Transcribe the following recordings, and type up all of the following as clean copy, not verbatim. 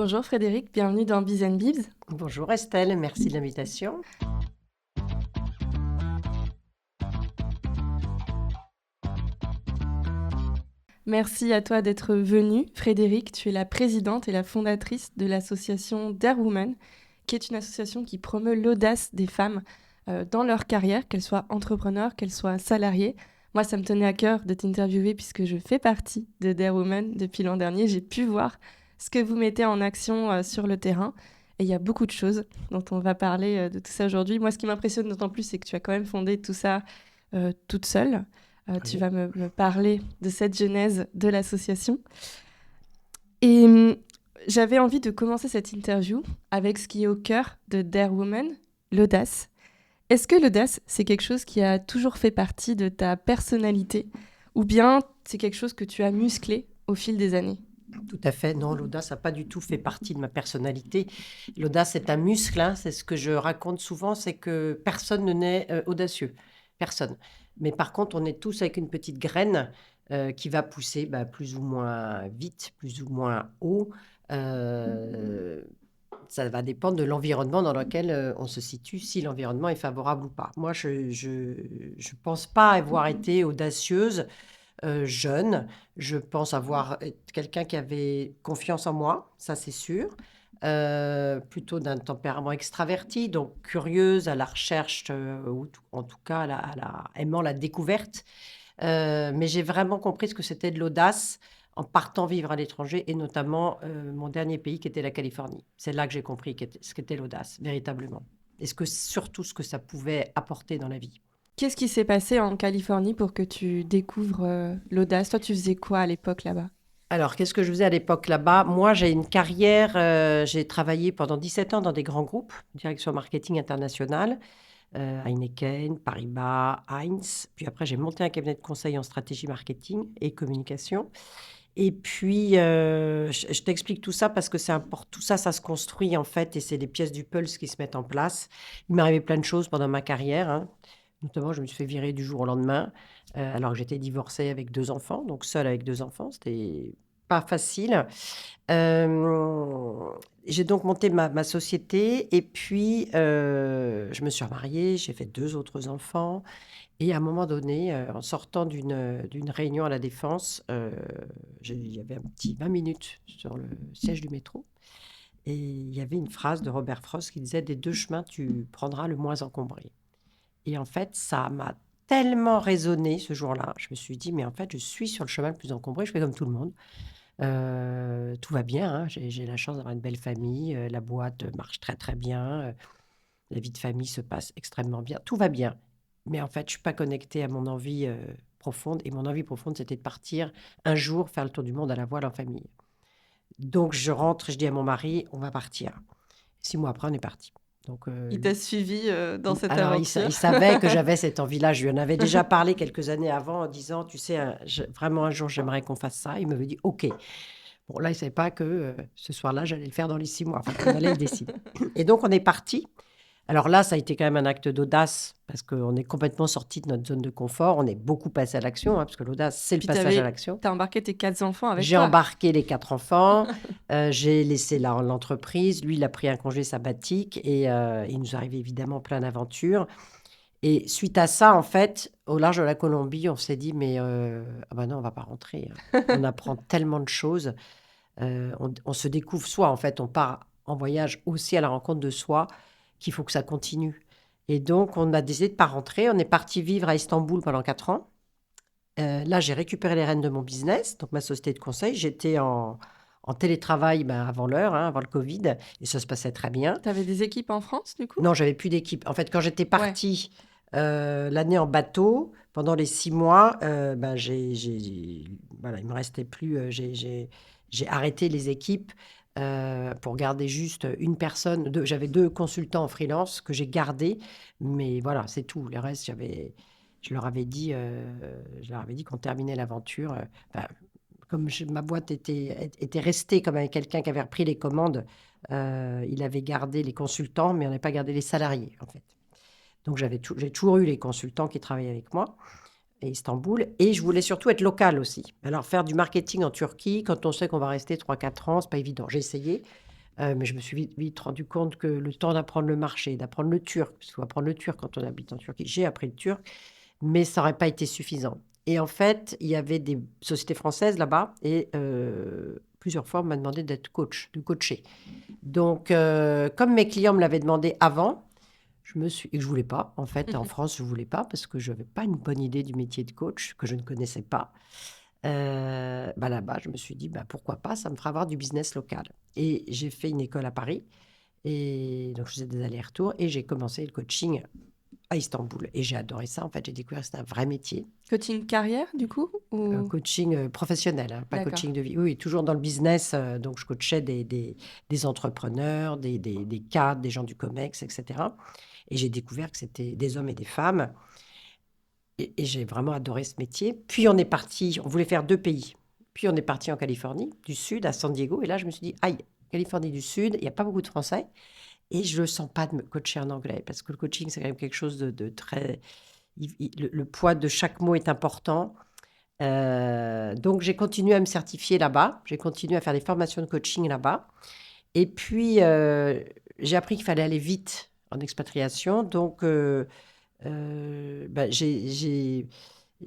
Bonjour Frédéric, bienvenue dans Biz and Bibs. Bonjour Estelle, merci de l'invitation. Merci à toi d'être venue. Frédéric, tu es la présidente et la fondatrice de l'association Dare Women, qui est une association qui promeut l'audace des femmes dans leur carrière, qu'elles soient entrepreneurs, qu'elles soient salariées. Moi, ça me tenait à cœur de t'interviewer puisque je fais partie de Dare Women depuis l'an dernier. J'ai pu voir ce que vous mettez en action sur le terrain. Et il y a beaucoup de choses dont on va parler de tout ça aujourd'hui. Moi, ce qui m'impressionne d'autant plus, c'est que tu as quand même fondé tout ça toute seule. Tu Oui. vas me parler de cette genèse de l'association. Et j'avais envie de commencer cette interview avec ce qui est au cœur de Dare Woman, l'audace. Est-ce que l'audace, c'est quelque chose qui a toujours fait partie de ta personnalité ou bien c'est quelque chose que tu as musclé au fil des années? Tout à fait, non, l'audace n'a pas du tout fait partie de ma personnalité. L'audace est un muscle, hein, c'est ce que je raconte souvent, c'est que personne ne naît audacieux, personne. Mais par contre, on est tous avec une petite graine qui va pousser plus ou moins vite, plus ou moins haut. Euh, Ça va dépendre de l'environnement dans lequel on se situe, si l'environnement est favorable ou pas. Moi, je pense pas avoir été audacieuse jeune. Je pense avoir été quelqu'un qui avait confiance en moi, ça c'est sûr. Plutôt d'un tempérament extraverti, donc curieuse, à la recherche, en tout cas aimant la découverte. Mais j'ai vraiment compris ce que c'était de l'audace en partant vivre à l'étranger, et notamment mon dernier pays qui était la Californie. C'est là que j'ai compris ce qu'était l'audace, véritablement. Et surtout ce que ça pouvait apporter dans la vie. Qu'est-ce qui s'est passé en Californie pour que tu découvres l'audace? Toi, tu faisais quoi à l'époque là-bas? Alors, qu'est-ce que je faisais à l'époque là-bas? Moi, j'ai une carrière, j'ai travaillé pendant 17 ans dans des grands groupes, direction marketing international, Heineken, Paribas, Heinz. Puis après, j'ai monté un cabinet de conseil en stratégie marketing et communication. Et puis, je t'explique tout ça parce que c'est important. Tout ça, ça se construit en fait, et c'est les pièces du puzzle qui se mettent en place. Il m'est arrivé plein de choses pendant ma carrière, hein. Notamment, je me suis fait virer du jour au lendemain, alors que j'étais divorcée avec 2 enfants, donc seule avec 2 enfants. C'était pas facile. J'ai donc monté ma société, et puis je me suis remariée, j'ai fait 2 autres enfants. Et à un moment donné, en sortant d'une réunion à La Défense, il y avait un petit 20 minutes sur le siège du métro. Et il y avait une phrase de Robert Frost qui disait: «Des deux chemins, tu prendras le moins encombré». Et en fait, ça m'a tellement résonné ce jour-là. Je me suis dit: «Mais en fait, je suis sur le chemin le plus encombré, je fais comme tout le monde». Tout va bien, hein, j'ai la chance d'avoir une belle famille, la boîte marche très, très bien, la vie de famille se passe extrêmement bien, tout va bien. Mais en fait, je suis pas connectée à mon envie, profonde, et mon envie profonde, c'était de partir un jour faire le tour du monde à la voile en famille. Donc je rentre et je dis à mon mari: «On va partir». 6 mois après, on est parti. Donc Il t'a suivi dans cette alors aventure? il savait que j'avais cette envie-là. Je lui en avais déjà parlé quelques années avant en disant: «Tu sais, vraiment un jour, j'aimerais qu'on fasse ça». Il m'avait dit: «OK». Bon, là, il savait pas que, ce soir-là, j'allais le faire dans les 6 mois. Enfin, il fallait le décider. Et donc on est parti. Alors là, ça a été quand même un acte d'audace parce qu'on est complètement sorti de notre zone de confort. On est beaucoup passé à l'action, hein, parce que l'audace, c'est le Puis passage à l'action. t'as embarqué tes 4 enfants avec J'ai toi. embarqué les 4 enfants, j'ai laissé l'entreprise. Lui, il a pris un congé sabbatique, et il nous arrivait évidemment plein d'aventures. Et suite à ça, en fait, au large de la Colombie, on s'est dit: «Mais ah bah non, on va pas rentrer, hein». On apprend tellement de choses, on se découvre soi, en fait. On part en voyage aussi à la rencontre de soi, qu'il faut que ça continue. Et donc on a décidé de pas rentrer. On est parti vivre à Istanbul pendant 4 ans. Là, j'ai récupéré les rênes de mon business, donc ma société de conseil. J'étais en télétravail, avant l'heure, hein, avant le covid, et ça se passait très bien. T'avais des équipes en France, du coup? Non, j'avais plus d'équipe. En fait, quand j'étais Ouais. partie, l'année en bateau, pendant les 6 mois, voilà, il me restait plus, j'ai arrêté les équipes, pour garder juste une personne. J'avais 2 consultants en freelance que j'ai gardés, mais voilà, c'est tout. Le reste, je leur avais dit, qu'on terminait l'aventure, comme ma boîte était restée comme avec quelqu'un qui avait repris les commandes, il avait gardé les consultants, mais on n'avait pas gardé les salariés, en fait. Donc j'ai toujours eu les consultants qui travaillaient avec moi à Istanbul, et je voulais surtout être locale aussi. Alors faire du marketing en Turquie, quand on sait qu'on va rester 3 4 ans, c'est pas évident. J'ai essayé, Mais je me suis vite rendu compte que le temps d'apprendre le marché, d'apprendre le turc, parce qu'il faut apprendre le turc quand on habite en Turquie. J'ai appris le turc, mais ça n'aurait pas été suffisant. Et en fait, il y avait des sociétés françaises là-bas et plusieurs fois, on m'a demandé d'être coach, de coacher. Donc, comme mes clients me l'avaient demandé avant, et que je voulais pas, en fait, en France, je voulais pas parce que je n'avais pas une bonne idée du métier de coach que je ne connaissais pas. Là-bas, je me suis dit, pourquoi pas, ça me fera avoir du business local. Et j'ai fait une école à Paris, et donc je faisais des allers-retours, et j'ai commencé le coaching à Istanbul. Et j'ai adoré ça, en fait, j'ai découvert que c'était un vrai métier. Coaching carrière, du coup ou... Coaching professionnel, hein, pas D'accord. coaching de vie. Oui, toujours dans le business, donc je coachais des entrepreneurs, des cadres, des gens du COMEX, etc. Et j'ai découvert que c'était des hommes et des femmes. Et j'ai vraiment adoré ce métier. Puis on est parti, on voulait faire 2 pays. Puis on est parti en Californie du Sud, à San Diego. Et là, je me suis dit, aïe, Californie du Sud, il n'y a pas beaucoup de Français. Et je ne sens pas de me coacher en anglais. Parce que le coaching, c'est quand même quelque chose de très... le poids de chaque mot est important. Donc j'ai continué à me certifier là-bas. J'ai continué à faire des formations de coaching là-bas. Et puis, j'ai appris qu'il fallait aller vite en expatriation. Donc, je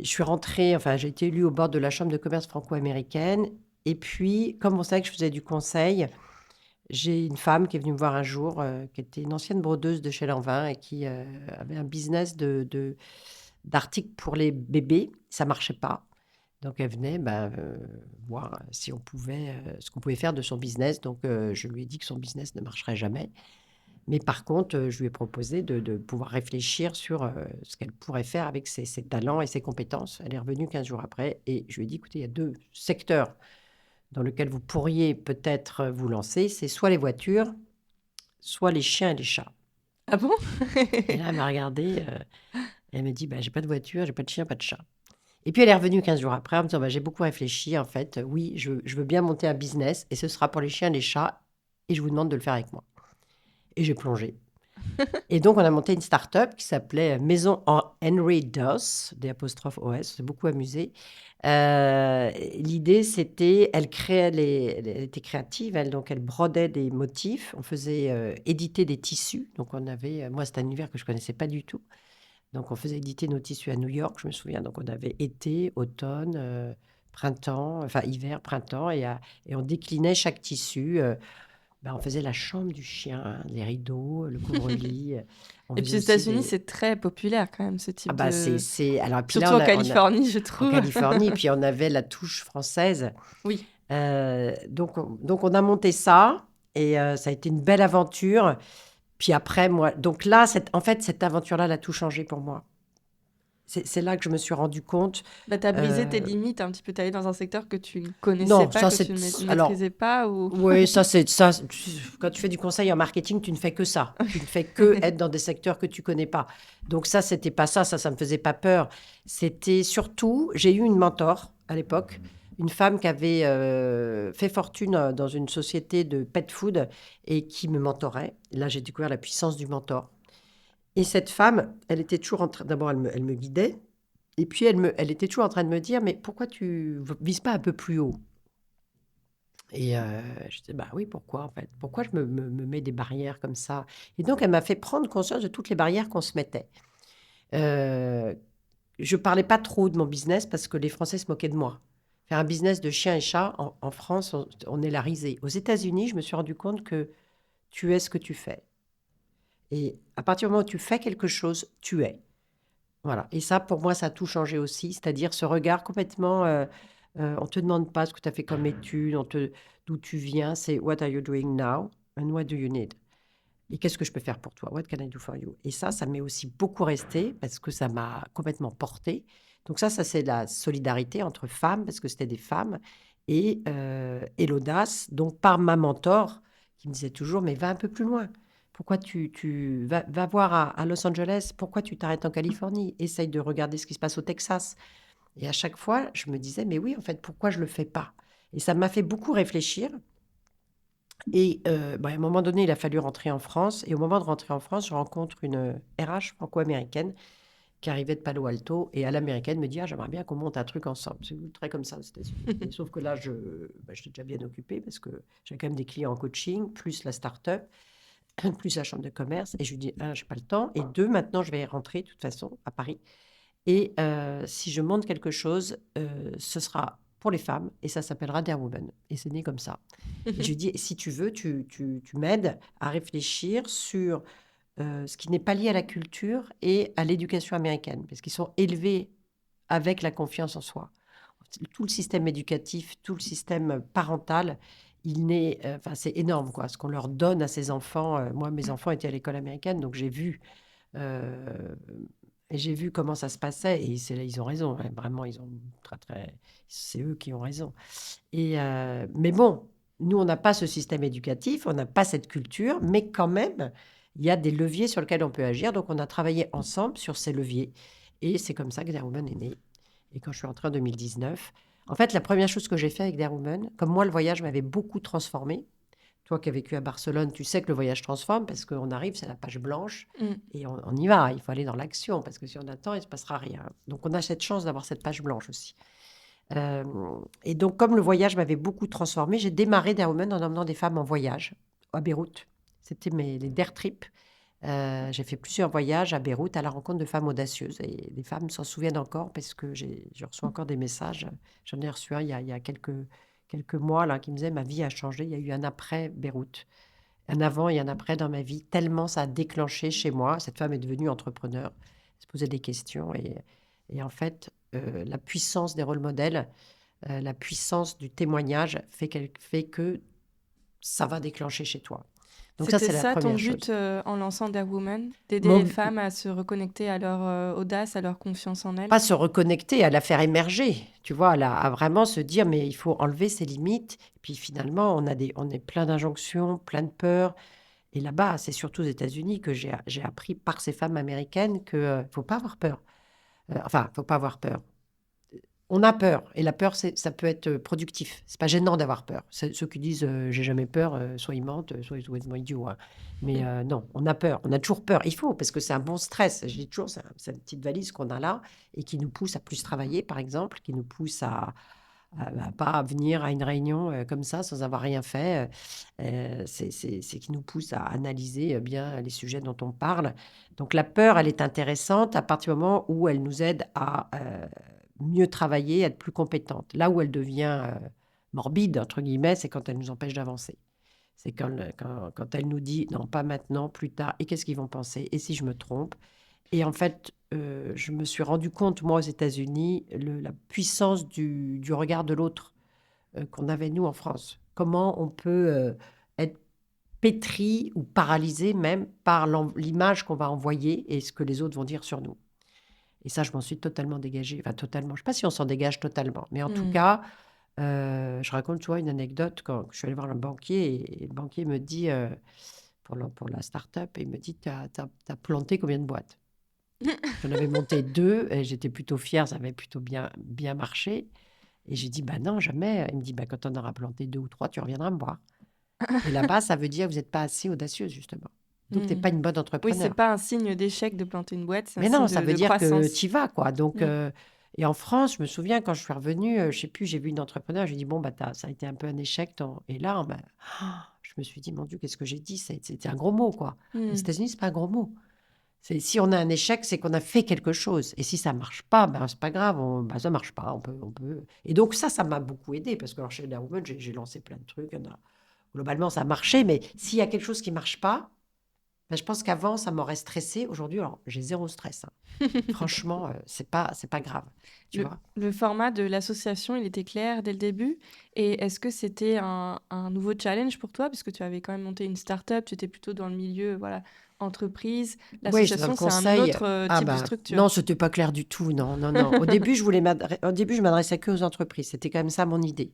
suis rentrée, enfin, j'ai été élue au bord de la Chambre de commerce franco-américaine. Et puis, comme on savait que je faisais du conseil, j'ai une femme qui est venue me voir un jour, qui était une ancienne brodeuse de chez Lanvin et qui avait un business d'articles pour les bébés. Ça marchait pas. Donc, elle venait voir si on pouvait, ce qu'on pouvait faire de son business. Donc, je lui ai dit que son business ne marcherait jamais. Mais par contre, je lui ai proposé de pouvoir réfléchir sur ce qu'elle pourrait faire avec ses talents et ses compétences. Elle est revenue 15 jours après et je lui ai dit, écoutez, il y a 2 secteurs dans lesquels vous pourriez peut-être vous lancer. C'est soit les voitures, soit les chiens et les chats. Ah bon? Et là, elle m'a regardée et elle m'a dit, j'ai pas de voiture, j'ai pas de chien, pas de chat. Et puis, elle est revenue 15 jours après en me disant, j'ai beaucoup réfléchi, en fait. Oui, je veux bien monter un business et ce sera pour les chiens et les chats et je vous demande de le faire avec moi. Et j'ai plongé. Et donc, on a monté une start-up qui s'appelait Maison Henry Doss, des apostrophes OS. On s'est beaucoup amusé. L'idée, c'était, elle était créative, donc elle brodait des motifs. On faisait éditer des tissus. Donc, moi, c'était un univers que je ne connaissais pas du tout. Donc, on faisait éditer nos tissus à New York, je me souviens. Donc, on avait été, automne, printemps, enfin hiver, printemps, et on déclinait chaque tissu. On faisait la chambre du chien, hein, les rideaux, le couvre-lit. On Et puis faisait aux aussi États-Unis, des... c'est très populaire quand même, ce type de... Alors, puis là, Surtout en Californie, je en trouve. Californie, puis on avait la touche française. Oui. Donc, on a monté ça, et ça a été une belle aventure. Puis après, moi... Donc là, en fait, cette aventure-là, elle a tout changé pour moi. C'est là que je me suis rendu compte. T'as brisé tes limites un petit peu, t'es allé dans un secteur que tu ne connaissais Non, pas, ça, que tu c'est... ne Alors, maîtrisais pas ou... oui, ça, c'est ça. Quand tu fais du conseil en marketing, tu ne fais que ça. Tu ne fais que être dans des secteurs que tu connais pas. Donc ça, c'était pas ça. Ça me faisait pas peur. C'était surtout, j'ai eu une mentor à l'époque, une femme qui avait fait fortune dans une société de pet food et qui me mentorait. Là, j'ai découvert la puissance du mentor. Et cette femme, elle était toujours en train. D'abord, elle me guidait. Et puis, elle était toujours en train de me dire, mais pourquoi tu vises pas un peu plus haut? Et je disais, oui, pourquoi en fait? Pourquoi je me mets des barrières comme ça? Et donc, elle m'a fait prendre conscience de toutes les barrières qu'on se mettait. Je parlais pas trop de mon business parce que les Français se moquaient de moi. Faire un business de chien et chat, en France, on est la risée. Aux États-Unis, je me suis rendu compte que tu es ce que tu fais. Et à partir du moment où tu fais quelque chose, tu es. Voilà. Et ça, pour moi, ça a tout changé aussi. C'est-à-dire ce regard complètement... on ne te demande pas ce que tu as fait comme étude, d'où tu viens. C'est what are you doing now and what do you need? Et qu'est-ce que je peux faire pour toi? What can I do for you? Et ça m'est aussi beaucoup resté parce que ça m'a complètement porté. Donc ça c'est la solidarité entre femmes parce que c'était des femmes et l'audace. Donc par ma mentor qui me disait toujours, mais va un peu plus loin. Pourquoi tu va voir à Los Angeles? Pourquoi tu t'arrêtes en Californie? Essaye de regarder ce qui se passe au Texas. Et à chaque fois, je me disais, mais oui, en fait, pourquoi je ne le fais pas? Et ça m'a fait beaucoup réfléchir. Et à un moment donné, il a fallu rentrer en France. Et au moment de rentrer en France, je rencontre une RH franco-américaine qui arrivait de Palo Alto et à l'américaine me dit: «Ah, j'aimerais bien qu'on monte un truc ensemble». C'est très comme ça aux États-Unis. Et sauf que là, j'étais déjà bien occupée parce que j'avais quand même des clients en coaching, plus la start-up, plus la chambre de commerce. Et je lui dis: «1, j'ai pas le temps, et 2, maintenant, je vais rentrer de toute façon à Paris. Et si je monte quelque chose, ce sera pour les femmes et ça s'appellera Dare Woman». Et c'est né comme ça. Et je lui dis: «Si tu veux, tu m'aides à réfléchir sur ce qui n'est pas lié à la culture et à l'éducation américaine, parce qu'ils sont élevés avec la confiance en soi. Tout le système éducatif, tout le système parental, enfin, c'est énorme, quoi, ce qu'on leur donne à ces enfants. Moi, mes enfants étaient à l'école américaine, donc j'ai vu, euh, et j'ai vu comment ça se passait, et ils ont raison, hein, vraiment, ils ont c'est eux qui ont raison. Mais bon, nous, on n'a pas ce système éducatif, on n'a pas cette culture, mais quand même, il y a des leviers sur lesquels on peut agir. Donc, on a travaillé ensemble sur ces leviers. Et c'est comme ça que Dare Woman est né. Et quand je suis rentrée en 2019, en fait, la première chose que j'ai fait avec Dare Woman, comme moi, le voyage m'avait beaucoup transformée. Toi qui as vécu à Barcelone, tu sais que le voyage transforme parce qu'on arrive, c'est la page blanche Mm. et on y va. Il faut aller dans l'action parce que si on attend, il ne se passera rien. Donc, on a cette chance d'avoir cette page blanche aussi. Euh, et donc, comme le voyage m'avait beaucoup transformée, j'ai démarré Dare Woman en emmenant des femmes en voyage à Beyrouth. C'était les Dare Trips. J'ai fait plusieurs voyages à Beyrouth à la rencontre de femmes audacieuses. Et les femmes s'en souviennent encore parce que je reçois encore des messages. J'en ai reçu un il y a quelques mois là, qui me disait: ma vie a changé. Il y a eu un après Beyrouth, un avant et un après dans ma vie, tellement ça a déclenché chez moi. Cette femme est devenue entrepreneur, elle se posait des questions. Et en fait, la puissance des rôles modèles, la puissance du témoignage fait que ça va déclencher chez toi. Donc ça, C'était c'est la ça ton première but chose. en lançant Dare Woman, d'aider les Mon, femmes à se reconnecter à leur audace, à leur confiance en elles? Pas se reconnecter, à la faire émerger, tu vois, à vraiment se dire, mais il faut enlever ses limites. Et puis finalement, on est plein d'injonctions, plein de peurs. Et là-bas, c'est surtout aux États-Unis que j'ai appris par ces femmes américaines qu'il ne faut pas avoir peur. Enfin, il ne faut pas avoir peur. On a peur, et la peur, ça peut être productif. C'est pas gênant d'avoir peur. Ceux qui disent j'ai jamais peur, soit ils mentent, soit ils sont complètement idiots, hein. Mais non, on a peur, on a toujours peur. Il faut, parce que c'est un bon stress. Je dis toujours, c'est une petite valise qu'on a là et qui nous pousse à plus travailler, par exemple, qui nous pousse à pas venir à une réunion comme ça sans avoir rien fait. C'est qui nous pousse à analyser bien les sujets dont on parle. Donc la peur, elle est intéressante à partir du moment où elle nous aide à mieux travailler, être plus compétente. Là où elle devient morbide, entre guillemets, c'est quand elle nous empêche d'avancer. C'est quand elle nous dit non, pas maintenant, plus tard, et qu'est-ce qu'ils vont penser? Et si je me trompe? Et en fait, je me suis rendu compte, moi, aux États-Unis, la puissance du regard de l'autre qu'on avait, nous, en France. Comment on peut être pétri ou paralysé même par l'image qu'on va envoyer et ce que les autres vont dire sur nous. Et ça, je m'en suis totalement dégagée. Enfin, totalement. Je ne sais pas si on s'en dégage totalement. Mais en tout Mm. cas, je raconte, tu vois, une anecdote. Quand je suis allée voir un banquier, et le banquier me dit, pour la start-up, il me dit: t'as planté combien de boîtes? J'en avais monté 2 et j'étais plutôt fière, ça avait plutôt bien marché. Et j'ai dit: bah non, jamais. Il me dit: bah quand on aura planté 2 ou 3, tu reviendras me voir. Et là-bas, ça veut dire que vous n'êtes pas assez audacieuse, justement. Donc, tu n'es Mm. pas une bonne Oui, c'est entrepreneur. pas un signe d'échec de planter une boîte, c'est un Mais signe non, ça veut de dire que croissance. tu y vas, quoi. Donc, Mm. et en France, je me souviens quand je suis revenue, je sais plus, j'ai vu une entrepreneur, j'ai dit: bon, bah, ça a été un peu un échec. Et là, bah, je me suis dit: mon Dieu, qu'est-ce que j'ai dit? C'était un gros mot, quoi. Les Mm. États-Unis, c'est pas un gros mot. Si on a un échec, c'est qu'on a fait quelque chose. Et si ça marche pas, ben, c'est pas grave, ça marche pas. On peut. Et donc, ça m'a beaucoup aidé parce que alors, chez Woman, j'ai lancé plein de trucs. Globalement, ça a marché. Mais s'il y a quelque chose qui marche pas, ben, je pense qu'avant, ça m'aurait stressé. Aujourd'hui, alors, j'ai zéro stress, hein. Franchement, c'est pas grave. Tu vois? Le format de l'association, il était clair dès le début. Et est-ce que c'était un nouveau challenge pour toi? Puisque tu avais quand même monté une start-up, tu étais plutôt dans le milieu, voilà, entreprise. Oui, j'étais dans le L'association, c'est un conseil. autre Ah type de ben structure. non, c'était pas clair du tout. Non, non, non. Au début, je m'adressais que aux entreprises. C'était quand même ça mon idée.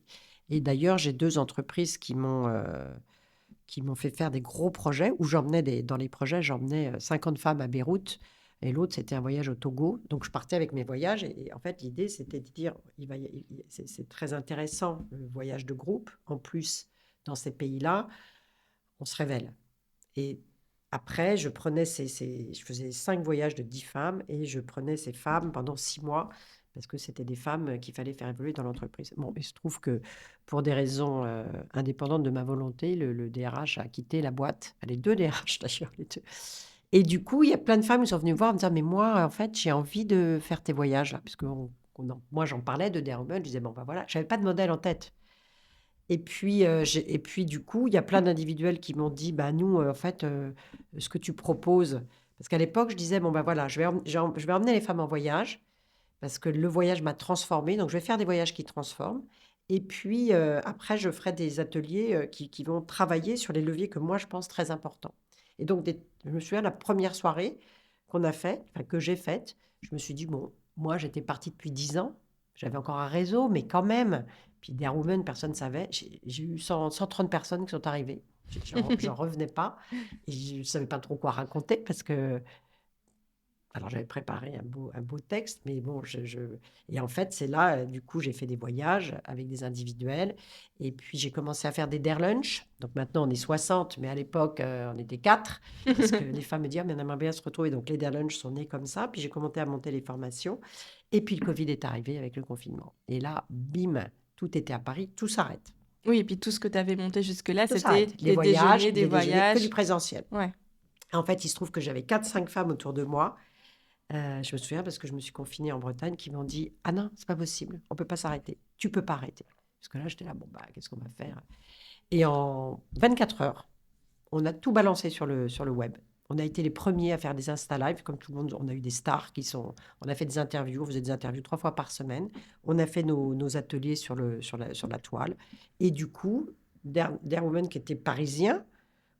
Et d'ailleurs, j'ai 2 entreprises qui m'ont fait faire des gros projets où dans les projets, j'emmenais 50 femmes à Beyrouth. Et l'autre, c'était un voyage au Togo. Donc, je partais avec mes voyages. Et en fait, l'idée, c'était de dire, c'est très intéressant, le voyage de groupe. En plus, dans ces pays-là, on se révèle. Et après, je faisais 5 voyages de 10 femmes et je prenais ces femmes pendant 6 mois parce que c'était des femmes qu'il fallait faire évoluer dans l'entreprise. Bon, il se trouve que pour des raisons indépendantes de ma volonté, le DRH a quitté la boîte. Les deux DRH d'ailleurs, les deux. Et du coup, il y a plein de femmes qui sont venues me voir en me disant, mais moi, en fait, j'ai envie de faire tes voyages là, parce que moi, j'en parlais de Derrumen. Je disais, bon, ben voilà, j'avais pas de modèle en tête. Et puis, du coup, il y a plein d'individuels qui m'ont dit, bah, nous, en fait, ce que tu proposes, parce qu'à l'époque, je disais, bon, bah voilà, je vais emmener les femmes en voyage, parce que le voyage m'a transformée, donc je vais faire des voyages qui transforment. Et puis, après, je ferai des ateliers qui vont travailler sur les leviers que moi, je pense très importants. Et donc, je me souviens, la première soirée qu'on a faite, enfin, que j'ai faite, je me suis dit, bon, moi, j'étais partie depuis 10 ans, j'avais encore un réseau, mais quand même. Puis des Women, personne ne savait. J'ai eu 130 personnes qui sont arrivées. J'en revenais pas. Et je ne savais pas trop quoi raconter parce que alors, j'avais préparé un beau texte, mais bon, et en fait, c'est là, du coup, j'ai fait des voyages avec des individuels. Et puis, j'ai commencé à faire des dare lunch. Donc, maintenant, on est 60, mais à l'époque, on était 4. Parce que les femmes me disaient, ah, mais on aimerait bien se retrouver. Donc, les dare lunch sont nés comme ça. Puis, j'ai commencé à monter les formations. Et puis, le Covid est arrivé avec le confinement. Et là, bim, tout était à Paris, tout s'arrête. Oui, et puis tout ce que tu avais monté jusque-là, Tout c'était s'arrête. Les des voyages, déjeuners, des des déjeuners, que du voyages. présentiel. Ouais. En fait, il se trouve que j'avais 4-5 femmes autour de moi. Je me souviens parce que je me suis confinée en Bretagne qui m'ont dit: «Ah non, c'est pas possible, on peut pas s'arrêter. Tu peux pas arrêter». Parce que là, j'étais là: «Bon, bah, qu'est-ce qu'on va faire?» Et en 24 heures, on a tout balancé sur le web. On a été les premiers à faire des Insta Live, comme tout le monde. On a eu des stars on a fait des interviews, on faisait des interviews 3 fois par semaine. On a fait nos ateliers sur la toile. Et du coup, Dare Woman, qui était parisien,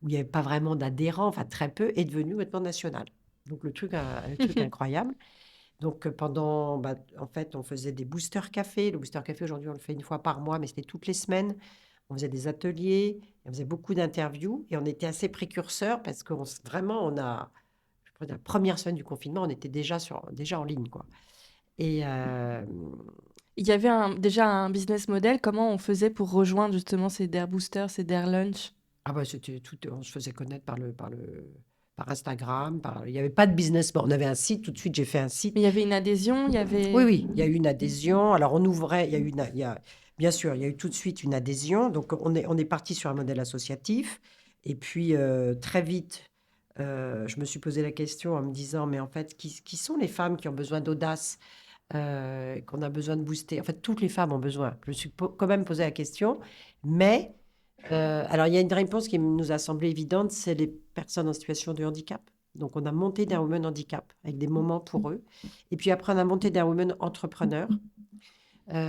où il n'y avait pas vraiment d'adhérents, enfin très peu, est devenu maintenant national. Donc le truc incroyable. Donc en fait, on faisait des booster café. Le booster café, aujourd'hui, on le fait une fois par mois, mais c'était toutes les semaines. On faisait des ateliers, on faisait beaucoup d'interviews et on était assez précurseurs parce que vraiment, je crois, la première semaine du confinement, on était déjà en ligne, quoi. Et Il y avait déjà un business model. Comment on faisait pour rejoindre justement ces Dare Boosters, ces Dare Lunch? ah bah, c'était tout, on se faisait connaître par Instagram, il n'y avait pas de business. Bon, on avait un site, tout de suite, j'ai fait un Mais il site. y avait une adhésion, il y Oui, avait... oui, il y a eu une adhésion. Alors, on ouvrait, bien sûr, il y a eu tout de suite une adhésion. Donc, on est parti sur un modèle associatif. Et puis, très vite, je me suis posé la question en me disant, mais en fait, qui sont les femmes qui ont besoin d'audace, qu'on a besoin de booster? En fait, toutes les femmes ont besoin. Je me suis quand même posé la question. Mais, alors, il y a une réponse qui nous a semblé évidente, c'est les personnes en situation de handicap. Donc, on a monté Dare Women Handicap avec des moments pour eux. Et puis après, on a monté Dare Women Entrepreneurs.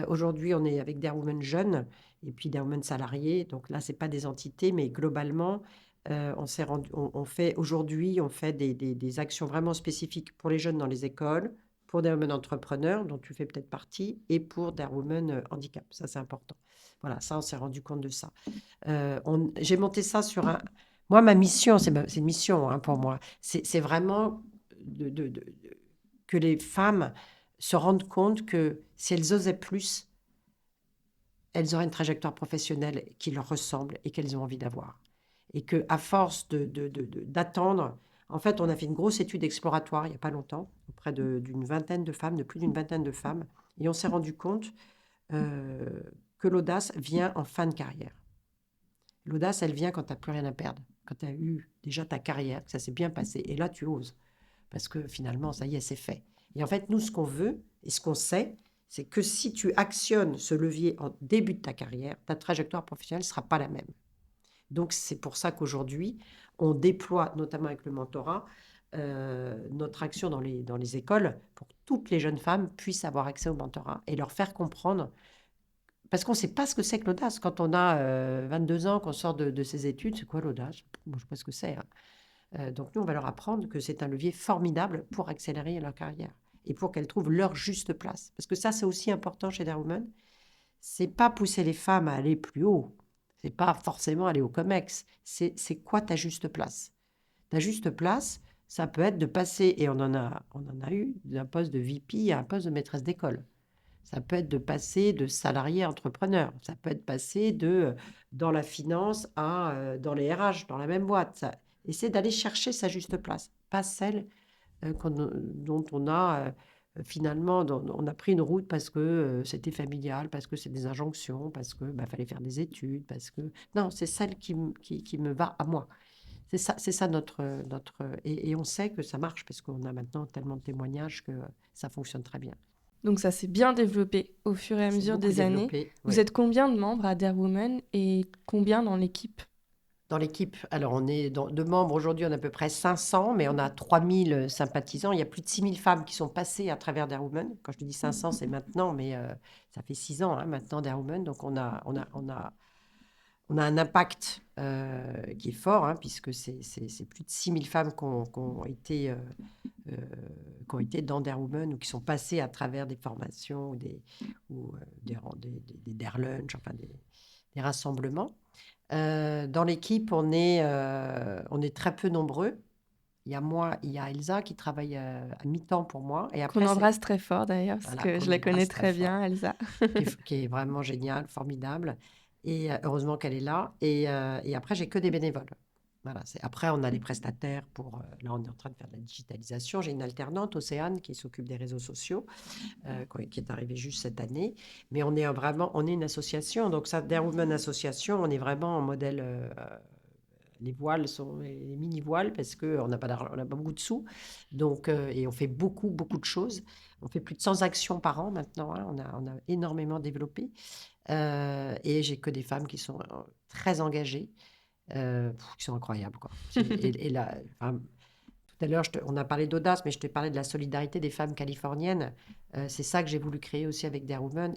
Aujourd'hui, on est avec Dare Women Jeunes et puis Dare Women Salariés. Donc là, ce n'est pas des entités, mais globalement, aujourd'hui, on fait des actions vraiment spécifiques pour les jeunes dans les écoles, pour Dare Women Entrepreneurs, dont tu fais peut-être partie, et pour Dare Women Handicap. Ça, c'est important. Voilà, ça, on s'est rendu compte de ça. J'ai monté ça sur un... Moi, ma mission, c'est une mission, hein, pour moi. C'est vraiment que les femmes se rendent compte que si elles osaient plus, elles auraient une trajectoire professionnelle qui leur ressemble et qu'elles ont envie d'avoir. Et qu'à force d'attendre, en fait, on a fait une grosse étude exploratoire il n'y a pas longtemps, auprès d'une vingtaine de femmes, de plus d'une vingtaine de femmes, et on s'est rendu compte que l'audace vient en fin de carrière. L'audace, elle vient quand tu n'as plus rien à perdre, quand tu as eu déjà ta carrière, que ça s'est bien passé. Et là, tu oses. Parce que finalement, ça y est, c'est fait. Et en fait, nous, ce qu'on veut et ce qu'on sait, c'est que si tu actionnes ce levier en début de ta carrière, ta trajectoire professionnelle ne sera pas la même. Donc, c'est pour ça qu'aujourd'hui, on déploie, notamment avec le mentorat, notre action dans les écoles pour que toutes les jeunes femmes puissent avoir accès au mentorat et leur faire comprendre parce qu'on ne sait pas ce que c'est que l'audace. Quand on a 22 ans, qu'on sort de ses études, c'est quoi l'audace? Moi, je ne sais pas ce que c'est, hein. Donc nous, on va leur apprendre que c'est un levier formidable pour accélérer leur carrière et pour qu'elles trouvent leur juste place. Parce que ça, c'est aussi important chez Dare Women. C'est pas pousser les femmes à aller plus haut. C'est pas forcément aller au COMEX. C'est quoi ta juste place? Ta juste place, ça peut être de passer, et on en a eu, d'un poste de VP à un poste de maîtresse d'école. Ça peut être de passer de salarié à entrepreneur. Ça peut être passer dans la finance à dans les RH, dans la même boîte. Et c'est d'aller chercher sa juste place, pas celle dont on a finalement, on a pris une route parce que c'était familial, parce que c'est des injonctions, parce que fallait faire des études, parce que... Non, c'est celle qui me va à moi. C'est ça et on sait que ça marche parce qu'on a maintenant tellement de témoignages que ça fonctionne très bien. Donc ça s'est bien développé au fur et à C'est mesure beaucoup des années. développé, Vous oui. êtes combien de membres à Dare Women et combien dans l'équipe? Dans l'équipe, alors on est de membres aujourd'hui, on a à peu près 500, mais on a 3000 sympathisants. Il y a plus de 6000 femmes qui sont passées à travers Dare Women. Quand je te dis 500, c'est maintenant, mais ça fait 6 ans maintenant Dare Women. Donc on a un impact qui est fort, puisque c'est plus de 6000 femmes euh, qui ont été dans Dare Women ou qui sont passées à travers des formations ou des Dare Lunch, enfin des rassemblements. Dans l'équipe, on est très peu nombreux. Il y a moi, il y a Elsa qui travaille à mi-temps pour moi. Et Qu'on après, embrasse très fort d'ailleurs, parce voilà, que je qu'on la connais embrasse très très fort, bien, Elsa. qui est vraiment géniale, formidable. Et heureusement qu'elle est là. Et après, j'ai que des bénévoles. Voilà, après, on a les prestataires là, on est en train de faire de la digitalisation. J'ai une alternante, Océane, qui s'occupe des réseaux sociaux, qui est arrivée juste cette année. Mais on est une association. Donc, ça, Dare Women Association, on est vraiment en modèle. Les voiles sont les mini-voiles parce qu'on n'a pas on n'a pas beaucoup de sous. Donc, et on fait beaucoup, beaucoup de choses. On fait plus de 100 actions par an maintenant. On a énormément développé. Et j'ai que des femmes qui sont très engagées, qui sont incroyables, quoi. Et là, enfin, tout à l'heure, on a parlé d'audace, mais je t'ai parlé de la solidarité des femmes californiennes. C'est ça que j'ai voulu créer aussi avec Dare Women.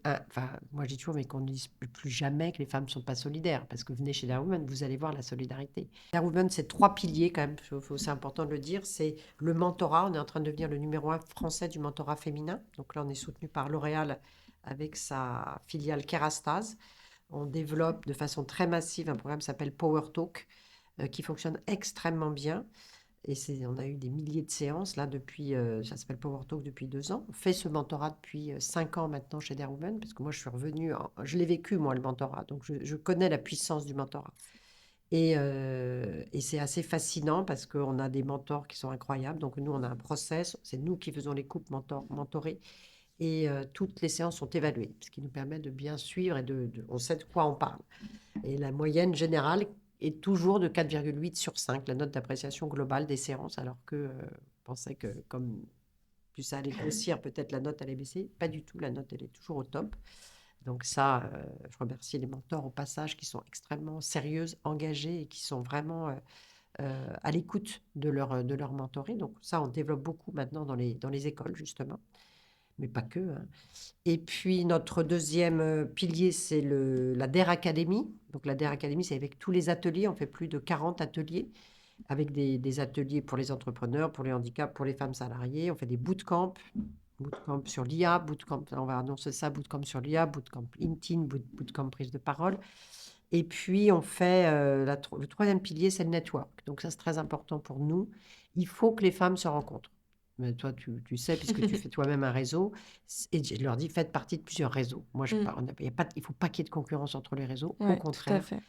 Enfin, moi, je dis toujours, mais qu'on ne dise plus jamais que les femmes ne sont pas solidaires. Parce que venez chez Dare Women, vous allez voir la solidarité. Dare Women, c'est 3 piliers quand même, c'est important de le dire. C'est le mentorat. On est en train de devenir le numéro 1 français du mentorat féminin. Donc là, on est soutenu par L'Oréal avec sa filiale Kerastase. On développe de façon très massive un programme qui s'appelle Power Talk, qui fonctionne extrêmement bien. Et on a eu des milliers de séances là depuis, ça s'appelle Power Talk depuis 2 ans. On fait ce mentorat depuis 5 ans maintenant chez Dare Women, parce que moi je suis revenue, je l'ai vécu moi le mentorat, donc je connais la puissance du mentorat. Et c'est assez fascinant parce qu'on a des mentors qui sont incroyables. Donc nous on a un process, c'est nous qui faisons les couples mentorés. Et toutes les séances sont évaluées, ce qui nous permet de bien suivre et on sait de quoi on parle. Et la moyenne générale est toujours de 4,8 sur 5, la note d'appréciation globale des séances, alors que on pensait que comme plus ça allait grossir, peut-être la note allait baisser. Pas du tout, la note, elle est toujours au top. Donc ça, je remercie les mentors au passage qui sont extrêmement sérieuses, engagées et qui sont vraiment à l'écoute de leur mentoré. Donc ça, on développe beaucoup maintenant dans les écoles, justement, mais pas que. Et puis, notre deuxième pilier, c'est la DARE Academy. Donc, la DARE Academy, c'est avec tous les ateliers. On fait plus de 40 ateliers, avec des ateliers pour les entrepreneurs, pour les handicaps, pour les femmes salariées. On fait des bootcamps, bootcamp sur l'IA, bootcamp, on va annoncer ça, bootcamp sur l'IA, bootcamp LinkedIn, bootcamp prise de parole. Et puis, on fait le troisième pilier, c'est le network. Donc, ça, c'est très important pour nous. Il faut que les femmes se rencontrent. Mais toi, tu sais, puisque tu fais toi-même un réseau. Et je leur dis, faites partie de plusieurs réseaux. Moi, il ne faut pas qu'il y ait de concurrence entre les réseaux. Au Ouais, tout à contraire, fait.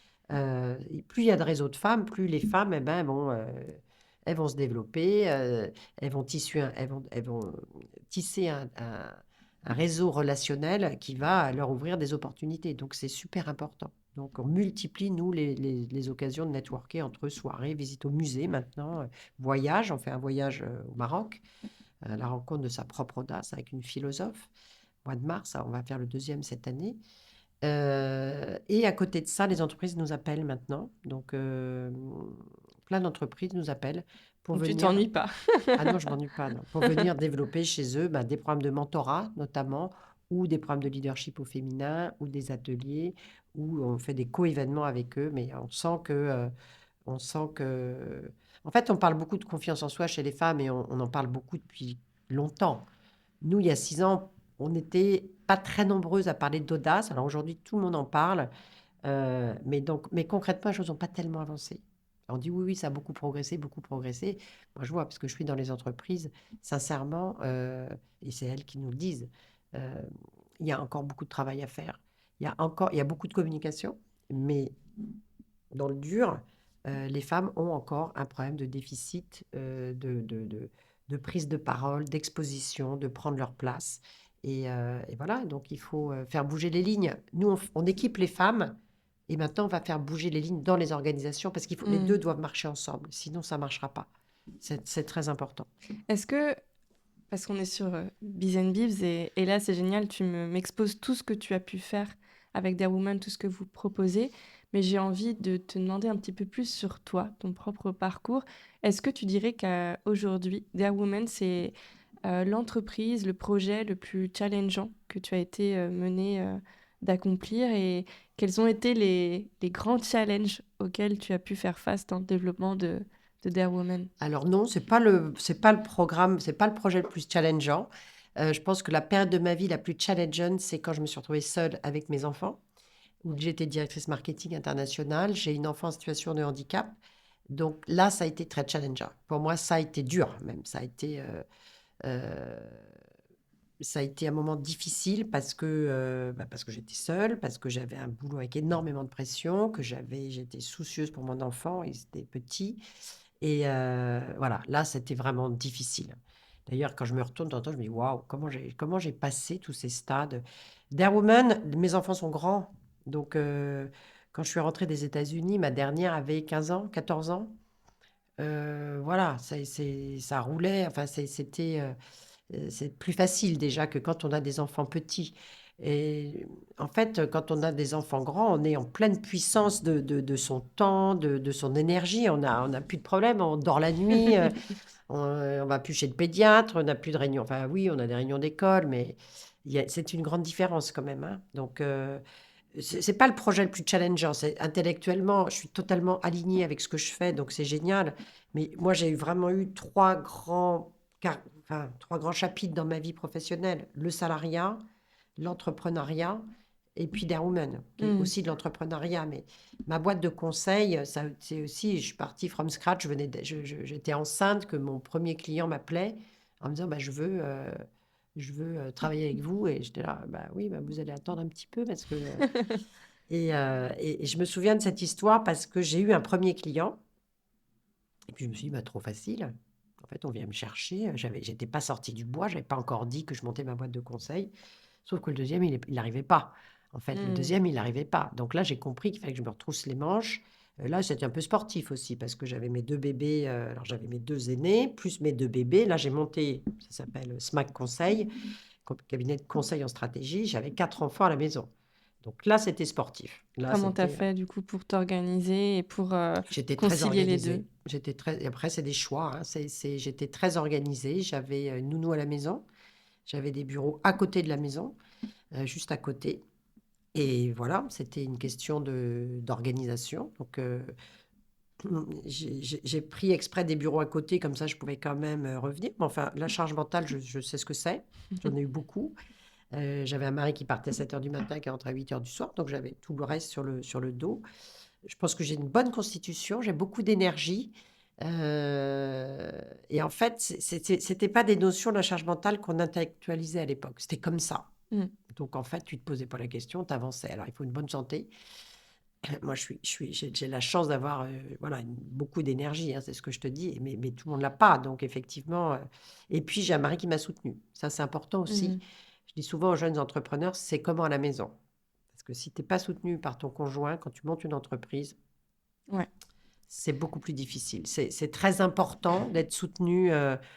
plus il y a de réseaux de femmes, plus les femmes, elles vont se développer, elles vont tisser un réseau relationnel qui va leur ouvrir des opportunités. Donc, c'est super important. Donc, on multiplie, nous, les occasions de networker entre soirées, visite au musée maintenant, voyage. On fait un voyage au Maroc, à la rencontre de sa propre audace avec une philosophe. Mois de mars, on va faire le deuxième cette année. Et à côté de ça, les entreprises nous appellent maintenant. Donc, plein d'entreprises nous appellent pour Donc tu venir. t'ennuies pas. Ah non, je m'ennuie pas, non. Pour venir développer chez eux des programmes de mentorat, notamment, ou des programmes de leadership au féminin, ou des ateliers, où on fait des co-événements avec eux. Mais on sent que... En fait, on parle beaucoup de confiance en soi chez les femmes et on en parle beaucoup depuis longtemps. Nous, il y a 6 ans, on n'était pas très nombreuses à parler d'audace. Alors aujourd'hui, tout le monde en parle. Mais concrètement, les choses n'ont pas tellement avancé. On dit oui, oui, ça a beaucoup progressé, beaucoup progressé. Moi, je vois, parce que je suis dans les entreprises, sincèrement, et c'est elles qui nous le disent, euh, il y a encore beaucoup de travail à faire. Il y a beaucoup de communication, mais dans le dur, les femmes ont encore un problème de déficit de prise de parole, d'exposition, de prendre leur place. Et voilà, donc il faut faire bouger les lignes. Nous, on équipe les femmes et maintenant on va faire bouger les lignes dans les organisations parce les deux Mm. doivent marcher ensemble, sinon ça ne marchera pas. C'est très important. Est-ce que, parce qu'on est sur Biz and Bibs, et là c'est génial, m'exposes tout ce que tu as pu faire avec Dare Woman, tout ce que vous proposez, mais j'ai envie de te demander un petit peu plus sur toi, ton propre parcours. Est-ce que tu dirais qu'aujourd'hui, Dare Woman, c'est l'entreprise, le projet le plus challengeant que tu as été mené d'accomplir, et quels ont été les grands challenges auxquels tu as pu faire face dans le développement de Dare Woman? Alors non, c'est pas le programme, c'est pas le projet le plus challengeant. Je pense que la période de ma vie la plus challengeante, c'est quand je me suis retrouvée seule avec mes enfants, où j'étais directrice marketing internationale. J'ai une enfant en situation de handicap. Donc là, ça a été très challengeant. Pour moi, ça a été dur même. Euh, ça a été un moment difficile parce que j'étais seule, parce que j'avais un boulot avec énormément de pression, j'étais soucieuse pour mon enfant, il était petit. Et voilà, là, c'était vraiment difficile. D'ailleurs, quand je me retourne de temps en temps, je me dis, waouh, comment j'ai passé tous ces stades. Dare Woman, mes enfants sont grands. Donc, quand je suis rentrée des États-Unis, ma dernière avait 15 ans, 14 ans. Voilà, ça roulait. Enfin, c'est plus facile déjà que quand on a des enfants petits. Et en fait, quand on a des enfants grands, on est en pleine puissance de son temps, de son énergie. On a plus de problème, on dort la nuit, on va plus chez le pédiatre, on n'a plus de réunions. Enfin, oui, on a des réunions d'école, mais c'est une grande différence quand même, hein. Donc, c'est pas le projet le plus challengeant. Intellectuellement, je suis totalement alignée avec ce que je fais, donc c'est génial. Mais moi, j'ai vraiment eu trois grands chapitres dans ma vie professionnelle. Le salariat, l'entrepreneuriat et puis Dare Woman, qui est Mm. aussi de l'entrepreneuriat. Mais ma boîte de conseil, ça, c'est aussi, je suis partie from scratch. J'étais enceinte que mon premier client m'appelait en me disant, bah, je veux travailler avec vous. Et j'étais là, bah oui, bah, vous allez attendre un petit peu parce que... et je me souviens de cette histoire parce que j'ai eu un premier client. Et puis je me suis dit, bah, trop facile. En fait, on vient me chercher. J'étais pas sortie du bois. J'avais pas encore dit que je montais ma boîte de conseil. Sauf que le deuxième, il n'arrivait pas. En fait, le Mm. deuxième, il n'arrivait pas. Donc là, j'ai compris qu'il fallait que je me retrousse les manches. Là, c'était un peu sportif aussi parce que j'avais mes deux bébés. Alors, j'avais mes deux aînés, plus mes deux bébés. Là, j'ai monté, ça s'appelle SMAC Conseil, cabinet de conseil en stratégie. J'avais 4 enfants à la maison. Donc là, c'était sportif. Là, Comment t'as fait du coup pour t'organiser et pour j'étais très concilier les deux? organisée. Et après, c'est des choix, hein. J'étais très organisée. J'avais une nounou à la maison. J'avais des bureaux à côté de la maison, juste à côté. Et voilà, c'était une question d'organisation. Donc, j'ai pris exprès des bureaux à côté, comme ça je pouvais quand même revenir. Mais enfin, la charge mentale, je sais ce que c'est. J'en ai eu beaucoup. J'avais un mari qui partait à 7 heures du matin, qui rentrait à 8 heures du soir. Donc, j'avais tout le reste sur le dos. Je pense que j'ai une bonne constitution, j'ai beaucoup d'énergie. Et en fait, c'était pas des notions de la charge mentale qu'on intellectualisait à l'époque. C'était comme ça. Mm. Donc, en fait, tu te posais pas la question, tu avançais. Alors, il faut une bonne santé. Moi, j'ai la chance d'avoir voilà, beaucoup d'énergie, hein, c'est ce que je te dis, mais tout le monde l'a pas. Donc, effectivement, et puis j'ai un mari qui m'a soutenue. Ça, c'est important aussi. Mhm. Je dis souvent aux jeunes entrepreneurs, c'est comment à la maison. Parce que si tu n'es pas soutenu par ton conjoint, quand tu montes une entreprise, Ouais. c'est beaucoup plus difficile. C'est très important d'être soutenu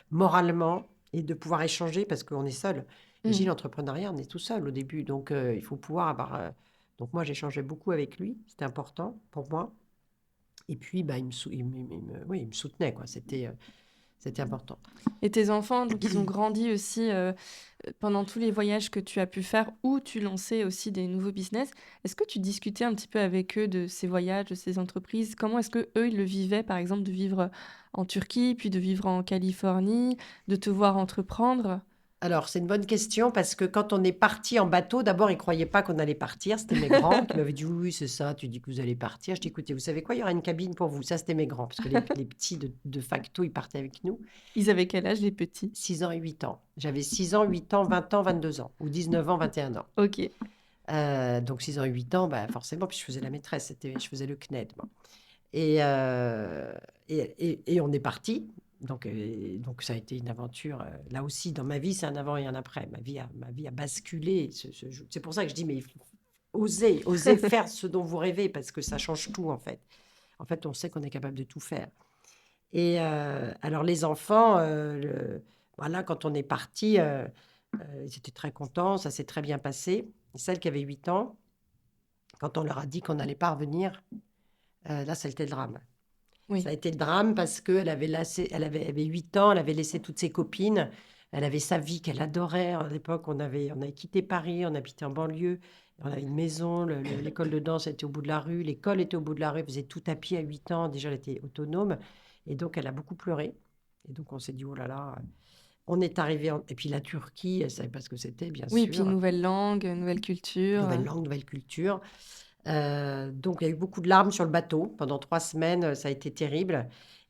moralement et de pouvoir échanger parce qu'on est seul. Et j'ai Mm. l'entrepreneuriat, on est tout seul au début. Donc, il faut pouvoir avoir. Donc, moi, j'échangeais beaucoup avec lui. C'était important pour moi. Et puis, bah, oui, il me soutenait, quoi. C'était important. Et tes enfants, donc ils ont grandi aussi pendant tous les voyages que tu as pu faire, ou tu lançais aussi des nouveaux business. Est-ce que tu discutais un petit peu avec eux de ces voyages, de ces entreprises? Comment est-ce que eux ils le vivaient, par exemple, de vivre en Turquie, puis de vivre en Californie, de te voir entreprendre? Alors, c'est une bonne question parce que quand on est parti en bateau, d'abord, ils ne croyaient pas qu'on allait partir. C'était mes grands qui m'avaient dit, oui, oui, c'est ça, tu dis que vous allez partir. Je dis, écoutez, vous savez quoi, il y aura une cabine pour vous. Ça, c'était mes grands parce que les petits, de facto, ils partaient avec nous. Ils avaient quel âge, les petits? 6 ans et 8 ans. J'avais 6 ans, 8 ans, 20 ans, 22 ans. Ou 19 ans, 21 ans. Ok. Donc 6 ans et 8 ans, bah, forcément, puis je faisais la maîtresse, je faisais le CNED, moi. Et, et on est parti. Donc, ça a été une aventure. Là aussi, dans ma vie, c'est un avant et un après. Ma vie a basculé. C'est pour ça que je dis, mais il faut oser faire ce dont vous rêvez, parce que ça change tout, en fait. En fait, on sait qu'on est capable de tout faire. Et alors, les enfants, voilà, quand on est parti, ils étaient très contents, ça s'est très bien passé. Et celle qui avait 8 ans, quand on leur a dit qu'on n'allait pas revenir, là, ça a été le drame. Ça Oui. a été le drame parce qu'elle avait 8 ans, elle avait laissé toutes ses copines, elle avait sa vie qu'elle adorait. À l'époque, on avait quitté Paris, on habitait en banlieue, on avait une maison, l'école de danse était au bout de la rue, l'école était au bout de la rue, elle faisait tout à pied à 8 ans, déjà elle était autonome, et donc elle a beaucoup pleuré. Et donc on s'est dit, oh là là, on est arrivé, et puis la Turquie, elle ne savait pas ce que c'était, bien Oui, puis sûr, nouvelle langue, nouvelle culture. nouvelle langue, nouvelle culture. Donc, il y a eu beaucoup de larmes sur le bateau. Pendant 3 semaines, ça a été terrible.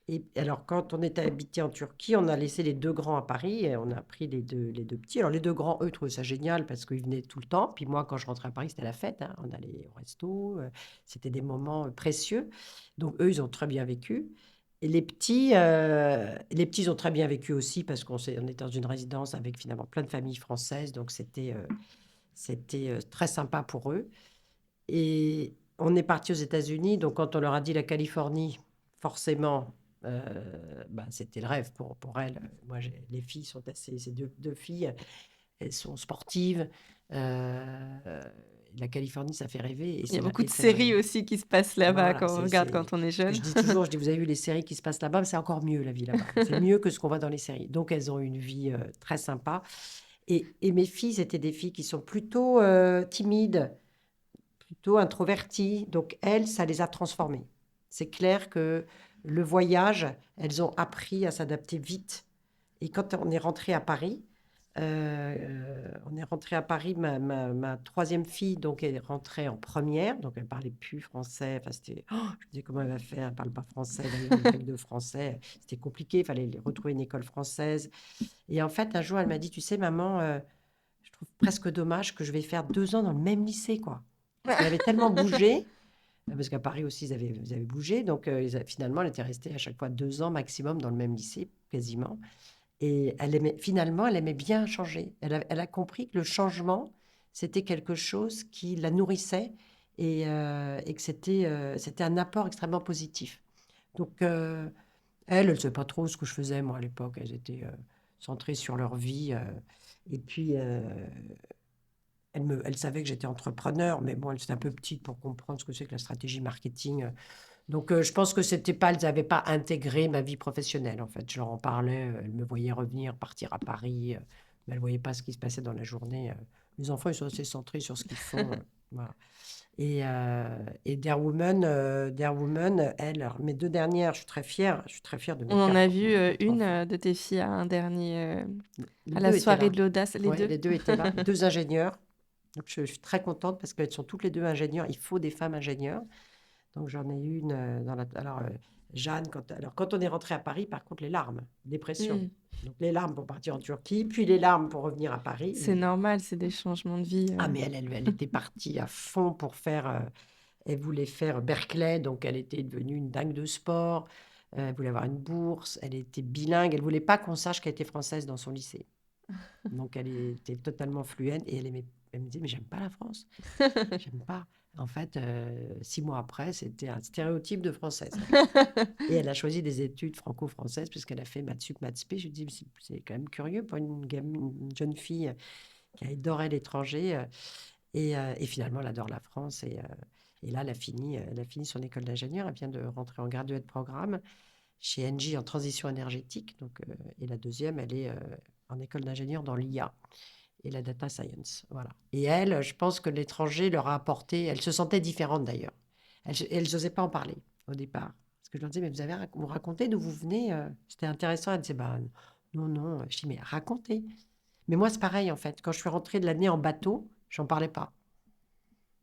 Et alors, quand on était habité en Turquie, on a laissé les deux grands à Paris et on a pris les deux petits. Alors, les deux grands, eux, trouvaient ça génial parce qu'ils venaient tout le temps. Puis moi, quand je rentrais à Paris, c'était la fête, hein. On allait au resto. C'était des moments précieux. Donc, eux, ils ont très bien vécu. Et les petits ont très bien vécu aussi parce on était dans une résidence avec finalement plein de familles françaises. Donc, c'était très sympa pour eux. Et on est parti aux États-Unis. Donc, quand on leur a dit la Californie, forcément, c'était le rêve pour elles. Moi, les filles sont assez. Ces deux filles, elles sont sportives. La Californie, ça fait rêver. Et Il y c'est a ma beaucoup de préférée. séries aussi qui se passent là-bas Voilà, quand on regarde quand on est ce que je jeune. dis toujours, vous avez vu les séries qui se passent là-bas, mais c'est encore mieux la vie là-bas. C'est mieux que ce qu'on voit dans les séries. Donc, elles ont une vie très sympa. Et mes filles, c'était des filles qui sont plutôt timides, plutôt introverties. Donc, elles, ça les a transformées. C'est clair que le voyage, elles ont appris à s'adapter vite. Et quand on est rentré à Paris, ma troisième fille, donc, elle est rentrée en première, donc elle parlait plus français. Enfin, je me disais, comment elle va faire? Elle parle pas français, d'ailleurs, le truc de français. C'était compliqué, il fallait retrouver une école française. Et en fait, un jour, elle m'a dit, tu sais, maman, je trouve presque dommage que je vais faire 2 ans dans le même lycée, quoi. Parce qu'elle avait tellement bougé, parce qu'à Paris aussi, ils avaient bougé. Donc, finalement, elle était restée à chaque fois 2 ans maximum dans le même lycée, quasiment. Et finalement, elle aimait bien changer. Elle a compris que le changement, c'était quelque chose qui la nourrissait et que c'était un apport extrêmement positif. Donc, elle ne savait pas trop ce que je faisais, moi, à l'époque. Elles étaient centrées sur leur vie. Et puis, elle savait que j'étais entrepreneur, mais bon, elle était un peu petite pour comprendre ce que c'est que la stratégie marketing. Donc, je pense que c'était pas, elles n'avaient pas intégré ma vie professionnelle, en fait. Je leur en parlais, elles me voyaient revenir, partir à Paris, mais elles ne voyaient pas ce qui se passait dans la journée. Les enfants, ils sont assez centrés sur ce qu'ils font. Voilà. Et Dare Woman, elles, alors, mes deux dernières, je suis très fière de On mes en a quatre, vu quatre une enfants. de tes filles à un dernier, Les à la deux étaient soirée là. de l'audace, les Ouais, deux. les deux étaient là, deux ingénieurs. Donc, je suis très contente parce qu'elles sont toutes les deux ingénieures. Il faut des femmes ingénieures. Donc, j'en ai une Alors, Jeanne, quand on est rentré à Paris, par contre, les larmes, dépression. Hmm. Donc, les larmes pour partir en Turquie, puis les larmes pour revenir à Paris. C'est normal, c'est des changements de vie. Ah, mais elle était partie à fond pour faire. Elle voulait faire Berkeley, donc elle était devenue une dingue de sport. Elle voulait avoir une bourse. Elle était bilingue. Elle voulait pas qu'on sache qu'elle était française dans son lycée. Donc, elle était totalement fluente et elle me disait, mais j'aime pas la France. J'aime pas. En fait, 6 mois après, c'était un stéréotype de française. Et elle a choisi des études franco-françaises puisqu'elle a fait maths sup, maths spé. Je me dis, mais c'est quand même curieux pour une jeune fille qui adorait l'étranger. Et finalement, elle adore la France. Et là, elle a fini son école d'ingénieur. Elle vient de rentrer en graduate programme chez Engie en transition énergétique. Donc, et la deuxième, elle est en école d'ingénieur dans l'IA et la data science. Voilà. Et elle, je pense que l'étranger leur a apporté. Elle se sentait différente d'ailleurs. Elle n'osait pas en parler au départ. Parce que je leur disais, mais vous racontez d'où vous venez. C'était intéressant. Elle disait, bah, non, non. Je dis, mais racontez. Mais moi, c'est pareil en fait. Quand je suis rentrée de l'année en bateau, j'en parlais pas.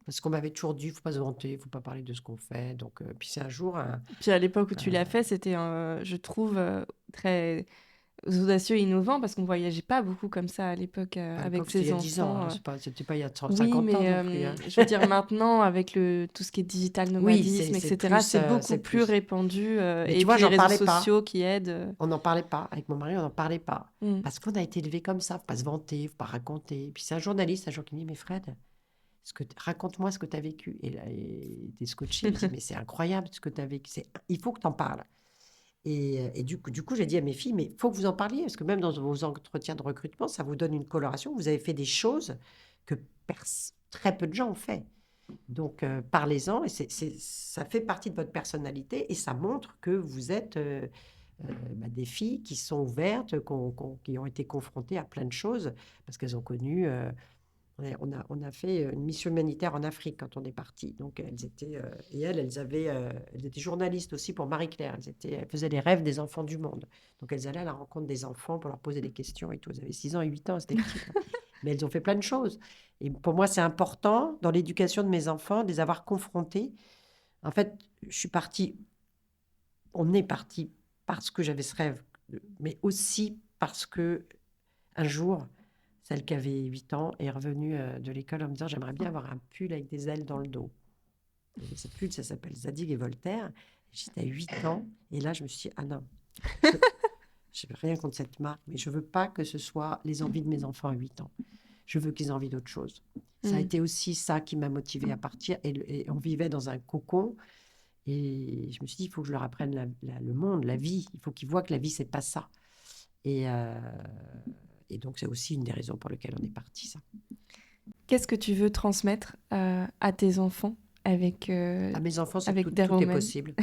Parce qu'on m'avait toujours dit, il ne faut pas se vanter, il ne faut pas parler de ce qu'on fait. Donc, puis c'est un jour, Puis à l'époque où tu un- l'as fait, c'était, je trouve, très audacieux et innovant parce qu'on voyageait pas beaucoup comme ça à l'époque À avec l'époque, c'était il y ses a 10 ans, enfants. hein, c'était pas il y a Oui, 50 ans mais non plus, hein. je veux dire maintenant avec tout ce qui est digital Oui, nomadisme, c'est etc., plus, c'est beaucoup c'est plus plus. répandu. Mais Et tu vois, puis les j'en réseaux parlais pas. sociaux qui aident. On n'en parlait pas. Avec mon mari, on n'en parlait pas. Mm. Parce qu'on a été élevés comme ça. Faut pas se vanter, faut pas raconter. Puis c'est un journaliste un jour qui me dit, mais Fred, raconte-moi ce que tu as vécu. Et là, il était scotché. Il me dit, mais c'est incroyable ce que tu as vécu. Il faut que tu en parles. Et du coup, j'ai dit à mes filles, mais il faut que vous en parliez. Parce que même dans vos entretiens de recrutement, ça vous donne une coloration. Vous avez fait des choses que très peu de gens ont fait. Donc, parlez-en. Et ça fait partie de votre personnalité. Et ça montre que vous êtes des filles qui sont ouvertes, qui ont été confrontées à plein de choses. Parce qu'elles ont connu... on a fait une mission humanitaire en Afrique quand on est parti. Donc, elles étaient, et elles étaient journalistes aussi pour Marie-Claire. Elles faisaient les rêves des enfants du monde. Donc, elles allaient à la rencontre des enfants pour leur poser des questions et tout. Elles avaient 6 ans et 8 ans, c'était petit, quoi. Mais elles ont fait plein de choses. Et pour moi, c'est important dans l'éducation de mes enfants de les avoir confrontés. En fait, on est parti parce que j'avais ce rêve, mais aussi parce que un jour, celle qui avait 8 ans est revenue de l'école en me disant j'aimerais bien avoir un pull avec des ailes dans le dos. Et ce pull, ça s'appelle Zadig et Voltaire. J'étais à 8 ans et là, je me suis dit ah non, je n'ai rien contre cette marque, mais je ne veux pas que ce soit les envies de mes enfants à 8 ans. Je veux qu'ils aient envie d'autre chose. Ça a été aussi ça qui m'a motivée à partir. Et on vivait dans un cocon. Et je me suis dit, il faut que je leur apprenne le monde, la vie. Il faut qu'ils voient que la vie, c'est pas ça. Et, euh, et donc, c'est aussi une des raisons pour lesquelles on est parti, ça. Qu'est-ce que tu veux transmettre à tes enfants À mes enfants, c'est avec tout est Daroman possible.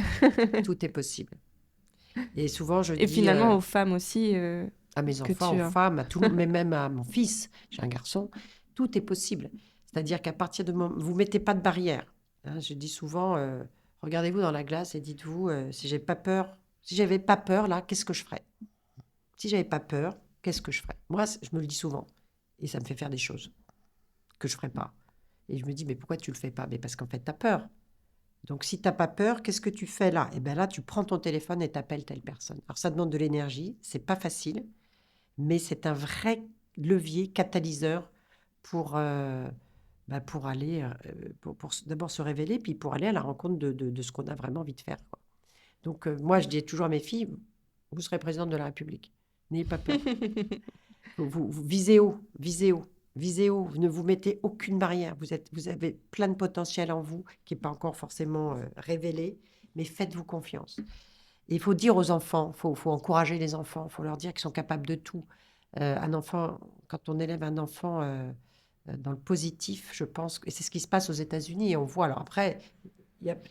Tout est possible. Et souvent, je Et dis finalement aux femmes aussi à mes que enfants, aux tu as. femmes, à tout le monde, mais même à mon fils, j'ai un garçon, tout est possible. C'est-à-dire qu'à partir de moment, vous mettez pas de barrière. Hein, je dis souvent, regardez-vous dans la glace et dites-vous, si j'avais pas peur là, qu'est-ce que je ferais? Si j'avais pas peur, qu'est-ce que je ferais? Moi, je me le dis souvent, et ça me fait faire des choses que je ferais pas. Et je me dis, mais pourquoi tu le fais pas? Mais parce qu'en fait, tu as peur. Donc, si tu n'as pas peur, qu'est-ce que tu fais là? Et bien là, tu prends ton téléphone et t'appelles telle personne. Alors, ça demande de l'énergie, c'est pas facile, mais c'est un vrai levier catalyseur pour, pour aller, pour d'abord se révéler, puis pour aller à la rencontre de ce qu'on a vraiment envie de faire, quoi. Donc, moi, je dis toujours à mes filles, vous serez présidente de la République. N'ayez pas peur. Vous visez haut, visez haut, visez haut. Vous ne vous mettez aucune barrière. Vous avez plein de potentiel en vous qui n'est pas encore forcément révélé, mais faites-vous confiance. Et il faut dire aux enfants, faut encourager les enfants, il faut leur dire qu'ils sont capables de tout. Un enfant, quand on élève un enfant dans le positif, je pense, et c'est ce qui se passe aux États-Unis, et on voit, alors après,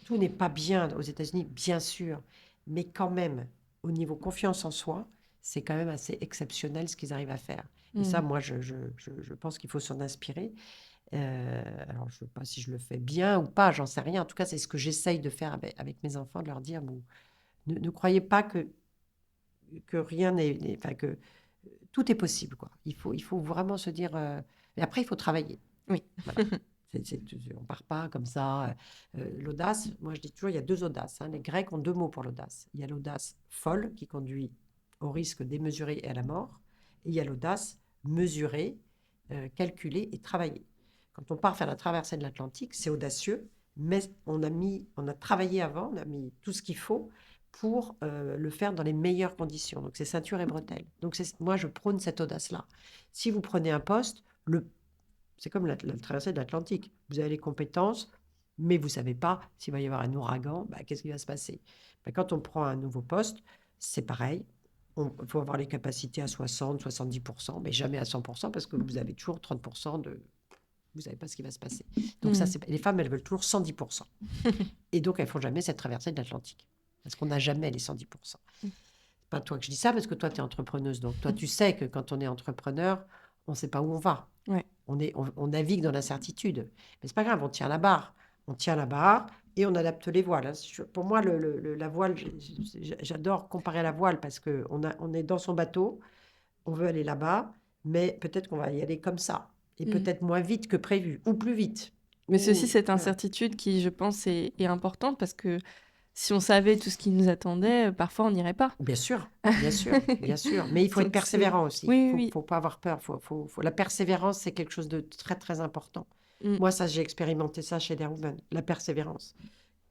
tout n'est pas bien aux États-Unis, bien sûr, mais quand même, au niveau confiance en soi, c'est quand même assez exceptionnel ce qu'ils arrivent à faire. Et ça, moi, je pense qu'il faut s'en inspirer. Alors, je ne sais pas si je le fais bien ou pas, j'en sais rien. En tout cas, c'est ce que j'essaye de faire avec mes enfants, de leur dire, bon, ne croyez pas que rien enfin, que tout est possible, quoi. Il faut vraiment se dire... Et après, il faut travailler. Oui. Voilà. On part pas comme ça. L'audace, moi je dis toujours, il y a 2 audaces, hein. Les Grecs ont 2 mots pour l'audace. Il y a l'audace folle qui conduit au risque démesuré et à la mort. Et il y a l'audace mesurée, calculée et travaillée. Quand on part faire la traversée de l'Atlantique, c'est audacieux, mais on a travaillé avant, on a mis tout ce qu'il faut pour le faire dans les meilleures conditions. Donc c'est ceinture et bretelles. Donc moi je prône cette audace-là. Si vous prenez un poste, c'est comme la traversée de l'Atlantique. Vous avez les compétences, mais vous ne savez pas s'il va y avoir un ouragan, qu'est-ce qui va se passer. Quand on prend un nouveau poste, c'est pareil. Il faut avoir les capacités à 60, 70%, mais jamais à 100%, parce que vous avez toujours 30% de... Vous ne savez pas ce qui va se passer. Donc ça, les femmes, elles veulent toujours 110%. Et donc, elles ne font jamais cette traversée de l'Atlantique. Parce qu'on n'a jamais les 110%. C'est pas toi que je dis ça, parce que toi, tu es entrepreneuse. Donc toi, tu sais que quand on est entrepreneur, on ne sait pas où on va. Ouais. On navigue dans l'incertitude. Mais c'est pas grave, on tient la barre. On tient la barre et on adapte les voiles. Pour moi, la voile, j'adore comparer à la voile parce qu'on est dans son bateau, on veut aller là-bas, mais peut-être qu'on va y aller comme ça. Et peut-être moins vite que prévu, ou plus vite. Mais c'est aussi cette Voilà. incertitude qui, je pense, est importante parce que si on savait tout ce qui nous attendait, parfois on n'irait pas. Bien sûr, bien sûr, bien sûr. Mais il faut être Donc c'est persévérant aussi. oui, oui, Faut pas avoir peur. La persévérance, c'est quelque chose de très, très important. oui. Mmh. Moi, ça, j'ai expérimenté ça chez Darwin, la persévérance.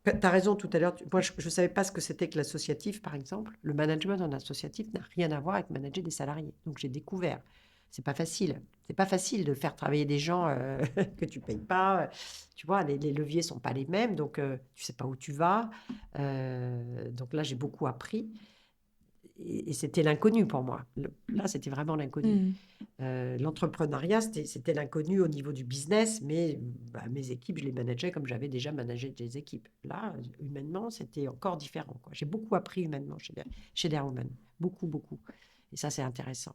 Tu as raison tout à l'heure. Moi, je ne savais pas ce que c'était que l'associatif, par exemple. Le management en associatif n'a rien à voir avec manager des salariés. Donc, j'ai découvert. C'est pas facile. C'est pas facile de faire travailler des gens que tu payes pas. Tu vois, les leviers sont pas les mêmes. Donc, tu sais pas où tu vas. Donc là, j'ai beaucoup appris. Et c'était l'inconnu pour moi. Là, c'était vraiment l'inconnu. Mmh. L'entrepreneuriat, c'était l'inconnu au niveau du business, mais mes équipes, je les manageais comme j'avais déjà managé des équipes. Là, humainement, c'était encore différent, quoi. J'ai beaucoup appris humainement chez Darwoman. Beaucoup, beaucoup. Et ça, c'est intéressant.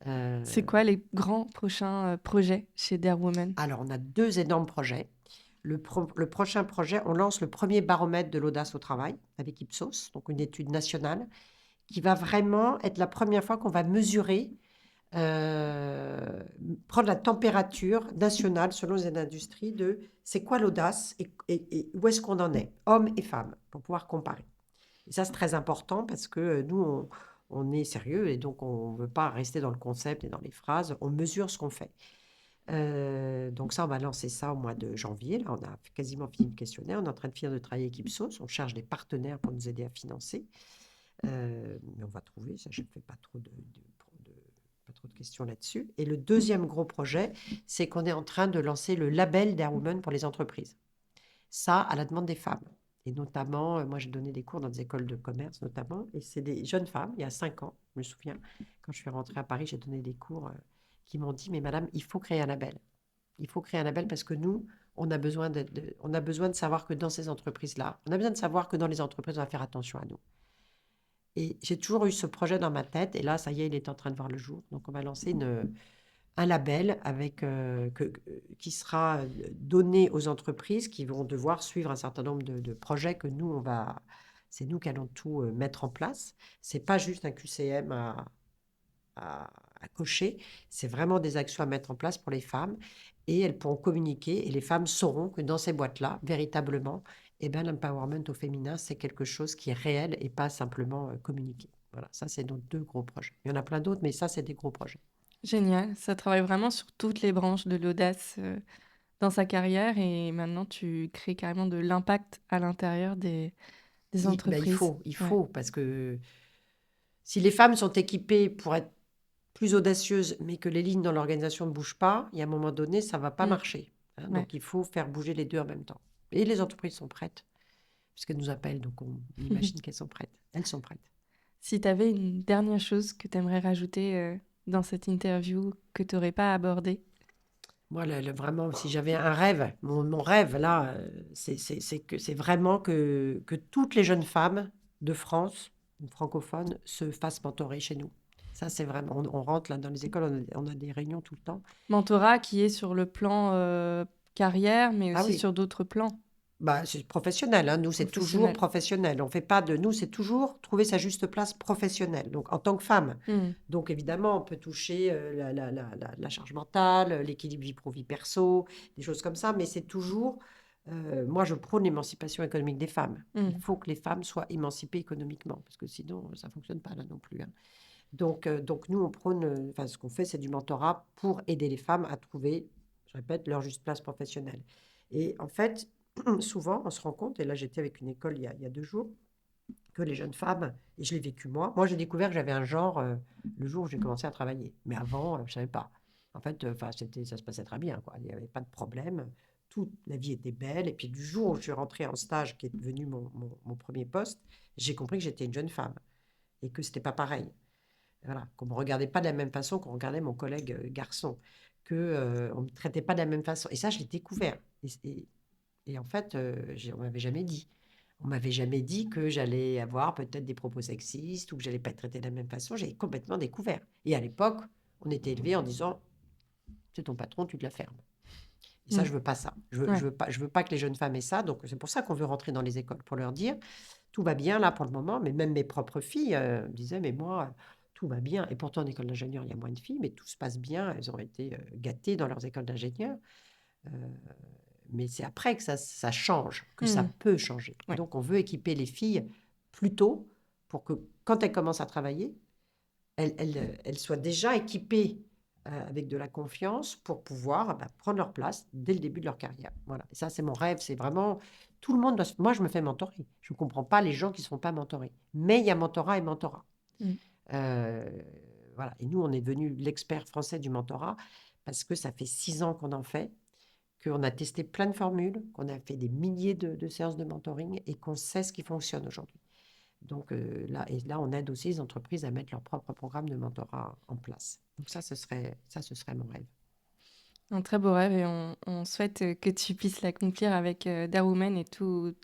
Euh, C'est quoi les grands prochains, projets chez Dare Woman? alors, on a 2 énormes projets. Le prochain projet, on lance le premier baromètre de l'audace au travail avec Ipsos, donc une étude nationale, qui va vraiment être la première fois qu'on va mesurer prendre la température nationale selon les industries de c'est quoi l'audace et où est-ce qu'on en est, hommes et femmes, pour pouvoir comparer. Et ça, c'est très important parce que nous, on est sérieux et donc on ne veut pas rester dans le concept et dans les phrases, on mesure ce qu'on fait. Donc ça, on va lancer ça au mois de janvier. Là, on a quasiment fini le questionnaire. On est en train de finir de travailler avec Ipsos. On cherche des partenaires pour nous aider à financer. Mais on va trouver, ça, je ne fais pas trop pas trop de questions là-dessus. Et le deuxième gros projet, c'est qu'on est en train de lancer le label Dare Woman pour les entreprises. Ça, à la demande des femmes. Et notamment, moi, j'ai donné des cours dans des écoles de commerce, notamment, et c'est des jeunes femmes, il y a 5 ans, je me souviens, quand je suis rentrée à Paris, j'ai donné des cours qui m'ont dit, mais madame, il faut créer un label. Il faut créer un label parce que nous, on a besoin de savoir que dans ces entreprises-là, on a besoin de savoir que dans les entreprises, on va faire attention à nous. Et j'ai toujours eu ce projet dans ma tête, et là, ça y est, il est en train de voir le jour. Donc, on va lancer un label qui sera donné aux entreprises qui vont devoir suivre un certain nombre de projets que nous, c'est nous qui allons tout mettre en place. C'est pas juste un QCM à cocher, c'est vraiment des actions à mettre en place pour les femmes et elles pourront communiquer et les femmes sauront que dans ces boîtes-là, véritablement, eh ben, l'empowerment au féminin, c'est quelque chose qui est réel et pas simplement communiqué. Voilà, ça, c'est nos 2 gros projets. Il y en a plein d'autres, mais ça, c'est des gros projets. Génial, ça travaille vraiment sur toutes les branches de l'audace, dans sa carrière et maintenant tu crées carrément de l'impact à l'intérieur des Ben, entreprises. il Ouais. faut, parce que si les femmes sont équipées pour être plus audacieuses, mais que les lignes dans l'organisation ne bougent pas, il y a un moment donné, ça ne va pas Mmh. marcher, hein. Ouais. Donc, il faut faire bouger les deux en même temps. Et les entreprises sont prêtes, puisqu'elles nous appellent, donc on imagine qu'elles sont prêtes. Elles sont prêtes. Si tu avais une dernière chose que tu aimerais rajouter, dans cette interview que tu aurais pas abordée? Moi, vraiment, si j'avais un rêve, mon rêve, là, c'est vraiment que toutes les jeunes femmes de France, francophones, se fassent mentorer chez nous. Ça, c'est vraiment, on rentre là dans les écoles, on a des réunions tout le temps. Mentorat qui est sur le plan, carrière, mais Ah aussi oui, sur d'autres plans bah, c'est professionnel, hein. Nous, c'est toujours professionnels. professionnel. On fait pas de nous, c'est toujours trouver sa juste place professionnelle. Donc, en tant que femme. Mmh. Donc, évidemment, on peut toucher la charge mentale, l'équilibre vie pro-vie perso, des choses comme ça. Mais c'est toujours, moi, je prône l'émancipation économique des femmes. Il Mmh. faut que les femmes soient émancipées économiquement, parce que sinon, ça fonctionne pas là non plus, hein. Donc, nous, on prône, enfin, ce qu'on fait, c'est du mentorat pour aider les femmes à trouver, je répète, leur juste place professionnelle. Et en fait, souvent, on se rend compte, et là, j'étais avec une école il y a 2 jours, que les jeunes femmes, et je l'ai vécu moi, j'ai découvert que j'avais un genre le jour où j'ai commencé à travailler. Mais avant, je ne savais pas. En fait, ça se passait très bien, quoi. Il n'y avait pas de problème. Toute la vie était belle. Et puis, du jour où je suis rentrée en stage, qui est devenu mon premier poste, j'ai compris que j'étais une jeune femme et que c'était pas pareil. Voilà, qu'on ne me regardait pas de la même façon qu'on regardait mon collègue garçon, qu'on ne me traitait pas de la même façon. Et ça, je l'ai découvert. Et en fait, on ne m'avait jamais dit. On m'avait jamais dit que j'allais avoir peut-être des propos sexistes ou que j'allais pas être traitée de la même façon. J'ai complètement découvert. Et à l'époque, on était élevé en disant, c'est ton patron, tu te la fermes. Et ça, Mmh. je veux pas ça. Ouais. Je veux pas que les jeunes femmes aient ça. Donc, c'est pour ça qu'on veut rentrer dans les écoles, pour leur dire, tout va bien là pour le moment. Mais même mes propres filles me disaient, mais moi, tout va bien. Et pourtant, en école d'ingénieur, il y a moins de filles, mais tout se passe bien. Elles ont été gâtées dans leurs écoles d'ingénieur. Euh, Mais c'est après que ça change, que ça peut changer. Ouais. Donc, on veut équiper les filles plus tôt pour que quand elles commencent à travailler, elles soient déjà équipées avec de la confiance pour pouvoir prendre leur place dès le début de leur carrière. Voilà. Et ça, c'est mon rêve. C'est vraiment... Tout le monde doit... Moi, je me fais mentorer. Je ne comprends pas les gens qui ne se font pas mentorer. Mais il y a mentorat et mentorat. Euh, voilà. Et nous, on est devenu l'expert français du mentorat parce que ça fait 6 ans qu'on en fait, qu'on a testé plein de formules, qu'on a fait des milliers de séances de mentoring et qu'on sait ce qui fonctionne aujourd'hui. Donc là, on aide aussi les entreprises à mettre leur propre programme de mentorat en place. Donc ça, ce serait mon rêve. Un très beau rêve et on souhaite que tu puisses l'accomplir avec Dare Women et tous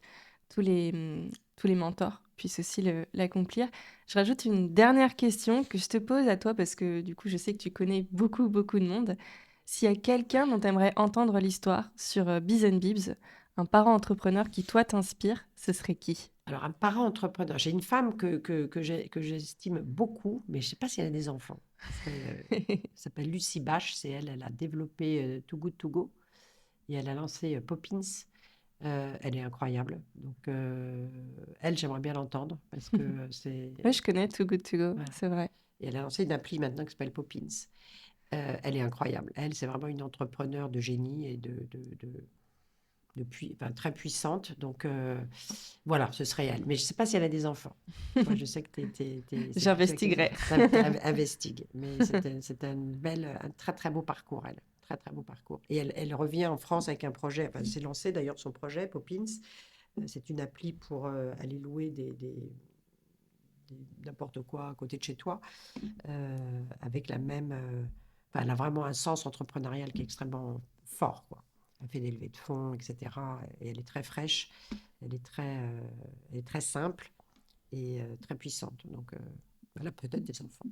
les mentors puissent aussi l'accomplir. Je rajoute une dernière question que je te pose à toi parce que du coup, je sais que tu connais beaucoup, beaucoup de monde. S'il y a quelqu'un dont tu aimerais entendre l'histoire sur Biz and Bibs, un parent entrepreneur qui, toi, t'inspire, ce serait qui? Alors, un parent entrepreneur, j'ai une femme que j'estime beaucoup, mais je ne sais pas si elle a des enfants. Elle s'appelle Lucie Bache, c'est elle a développé Too Good To Go et elle a lancé Poppins. Elle est incroyable. Donc, elle, j'aimerais bien l'entendre parce que c'est... Oui, je connais Too Good To Go, Voilà. c'est vrai. Et elle a lancé une appli maintenant qui s'appelle Poppins. Elle est incroyable. Elle, c'est vraiment une entrepreneure de génie et très puissante. Donc, voilà, ce serait elle. Mais je ne sais pas si elle a des enfants. Moi, je sais que J'investiguerai. Investigue. Mais c'est un très, très beau parcours, elle. Très, très beau parcours. Et elle revient en France avec un projet. Enfin, elle s'est lancée d'ailleurs son projet, Poppins. C'est une appli pour aller louer n'importe quoi à côté de chez toi, avec la même... elle a vraiment un sens entrepreneurial qui est extrêmement fort, quoi. Elle fait des levées de fonds, etc. Et elle est très fraîche, elle est très simple et très puissante. Donc, elle a peut-être des enfants.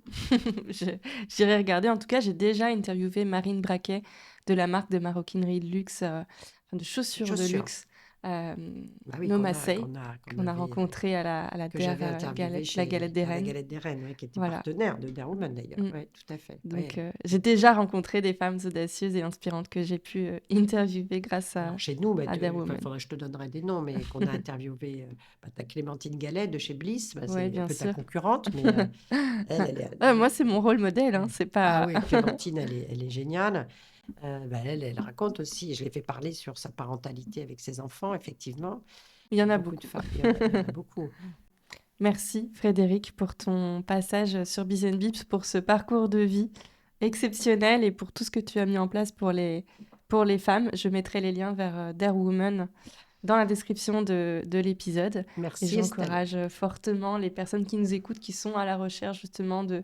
J'irai regarder. En tout cas, j'ai déjà interviewé Marine Braquet de la marque de maroquinerie de luxe, de chaussures de luxe, oui, No Massey, qu'on a rencontré à la que j'avais interviewé la Galette des à la Reines. Galette des Reines, qui était Voilà. partenaire de Dare Women d'ailleurs. Oui, tout à fait. Donc, j'ai déjà rencontré des femmes audacieuses et inspirantes que j'ai pu interviewer grâce à chez nous, à Dare Women. Faudrait que je te donnerai des noms, mais qu'on a interviewé ta Clémentine Gallet de chez Bliss, Ouais, c'est un peu sûr. ta concurrente, mais elle est... moi, c'est mon rôle modèle, hein, c'est pas... Ah oui, Clémentine, elle est géniale. Elle raconte aussi, je l'ai fait parler sur sa parentalité avec ses enfants, effectivement. Il y en a beaucoup. De femmes. Il y en a beaucoup. Merci Frédéric pour ton passage sur Biz and Bibs, pour ce parcours de vie exceptionnel et pour tout ce que tu as mis en place pour les femmes. Je mettrai les liens vers Dare Women dans la description de l'épisode. Merci et j'encourage fortement les personnes qui nous écoutent, qui sont à la recherche justement de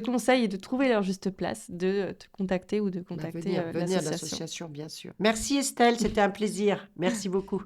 conseils et de trouver leur juste place, de te contacter ou de contacter venir à l'association, bien sûr. Merci Estelle, c'était un plaisir. Merci beaucoup.